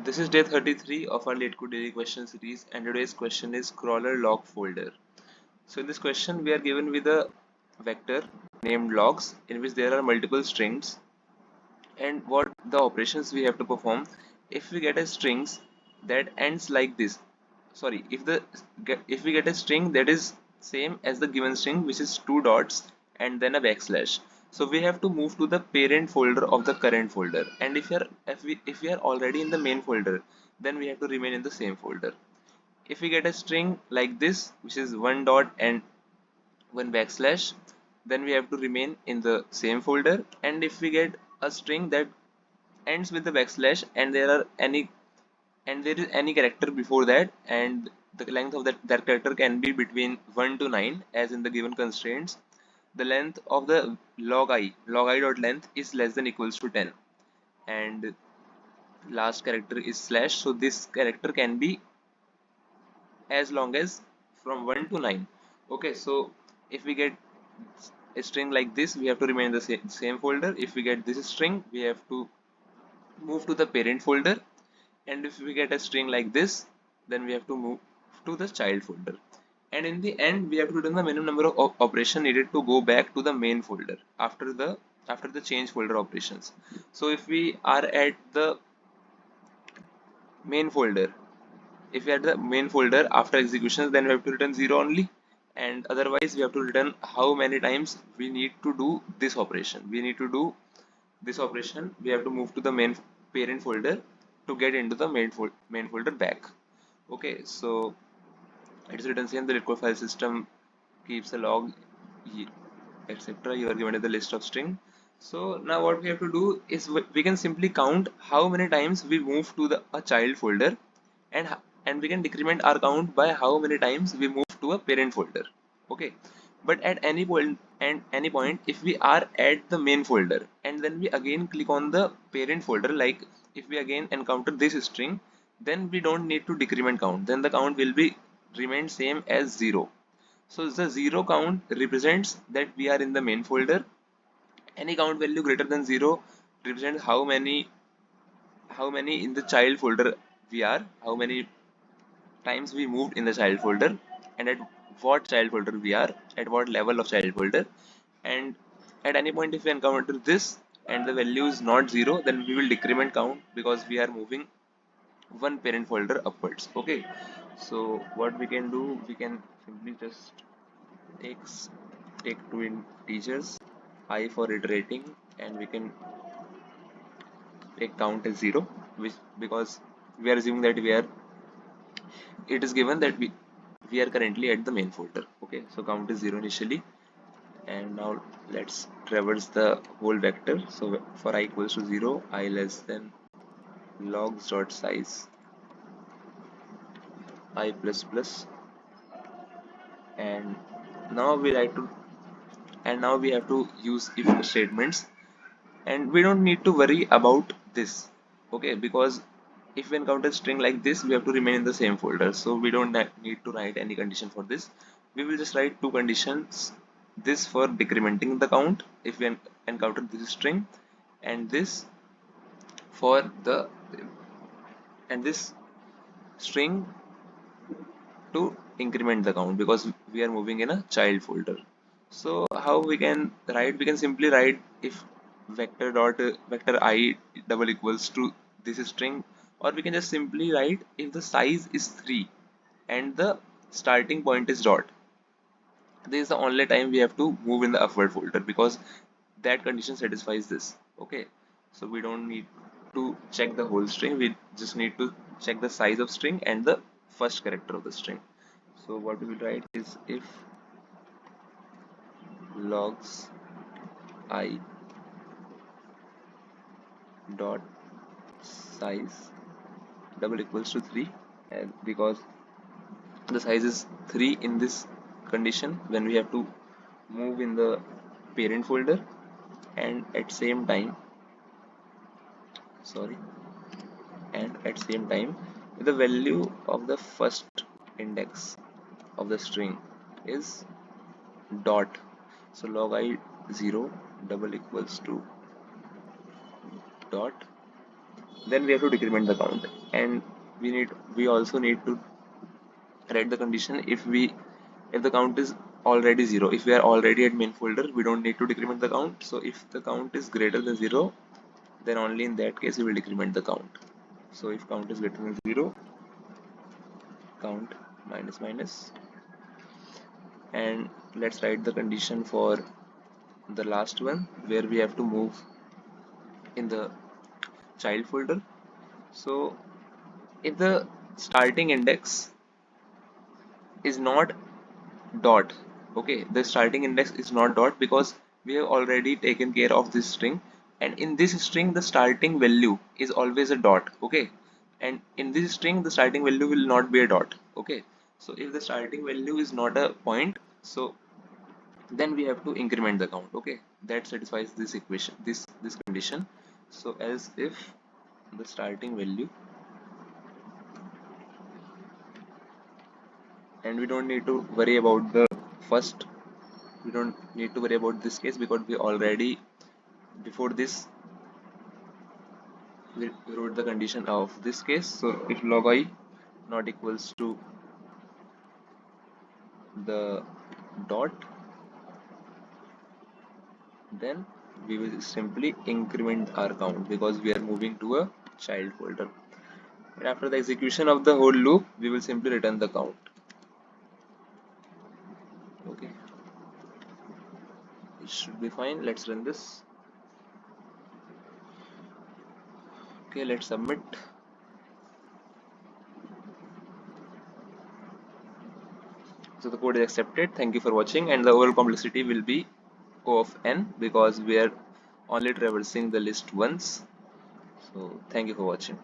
This is day 33 of our Leetcode daily question series, and today's question is crawler log folder. So in this question we are given with a vector named logs in which there are multiple strings, and what the operations we have to perform if we get a strings that ends like this. Sorry, if we get a string that is same as the given string, which is two dots and then a backslash, so we have to move to the parent folder of the current folder, and if we are already in the main folder, then we have to remain in the same folder. If we get a string like this, which is one dot and one backslash, then we have to remain in the same folder. And if we get a string that ends with the backslash and there is any character before that, and the length of that character can be between 1 to 9 as in the given constraints, the length of the log I dot length is less than equals to 10, and last character is slash, so this character can be as long as from 1 to 9. Okay, so if we get a string like this, we have to remain in the same folder. If we get this string, we have to move to the parent folder, and if we get a string like this, then we have to move to the child folder. And in the end, we have to return the minimum number of operation needed to go back to the main folder after the change folder operations. So if we are at the main folder, if we are at the main folder after executions, then we have to return 0 only, and otherwise we have to return how many times we need to do this operation. We need to do this operation, we have to move to the main parent folder to get into the main folder back. Okay, so it is written saying the Leetcode file system keeps a log, etc. You are given the list of string. So now what we have to do is we can simply count how many times we move to a child folder, and we can decrement our count by how many times we move to a parent folder. Okay, but at any point if we are at the main folder and then we again click on the parent folder, like if we again encounter this string, then we don't need to decrement count, then the count will be remain same as 0. So the 0 count represents that we are in the main folder. Any count value greater than 0 represents how many in the child folder we are, how many times we moved in the child folder, and at what child folder we are, at what level of child folder. And at any point if we encounter this and the value is not 0, then we will decrement count because we are moving one parent folder upwards. Okay, so what we can do, we can simply just take two integers I for iterating, and we can take count as 0, which because we are assuming that it is given that we are currently at the main folder. Okay, so count is 0 initially, and now let's traverse the whole vector. So for I equals to 0, I less than logs dot size I plus plus, and now we have to use if statements, and we don't need to worry about this. Okay, because if we encounter string like this, we have to remain in the same folder, so we don't need to write any condition for this. We will just write two conditions, this for decrementing the count if we encounter this string, and this for the and this string to increment the count because we are moving in a child folder. So how we can write, we can simply write if vector I double equals to this string, or we can just simply write if the size is 3 and the starting point is dot. This is the only time we have to move in the upward folder because that condition satisfies this. Okay, so we don't need to check the whole string, we just need to check the size of string and the first character of the string. So what we will write is if logs I dot size double equals to 3, and because the size is 3 in this condition when we have to move in the parent folder, and at same time the value of the first index of the string is dot, so log I 0 double equals to dot, then we have to decrement the count, and we also need to write the condition if the count is already 0. If we are already at main folder, we don't need to decrement the count. So if the count is greater than 0, then only in that case we will decrement the count. So if count is greater than 0, count minus minus. And let's write the condition for the last one, where we have to move in the child folder. So if the starting index is not dot, okay, the starting index is not dot because we have already taken care of this string, and in this string the starting value is always a dot, okay, and in this string the starting value will not be a dot, okay. So if the starting value is not a point, so then we have to increment the count, okay, that satisfies this equation, this condition. So else if the starting value, and we don't need to worry about the first, we don't need to worry about this case because we already before this we wrote the condition of this case. So if log I not equals to the dot, then we will simply increment our count because we are moving to a child folder, and after the execution of the whole loop we will simply return the count. Okay, it should be fine. Let's run this. Okay, let's submit. So the code is accepted. Thank you for watching, and the overall complexity will be O of n because we are only traversing the list once. So thank you for watching.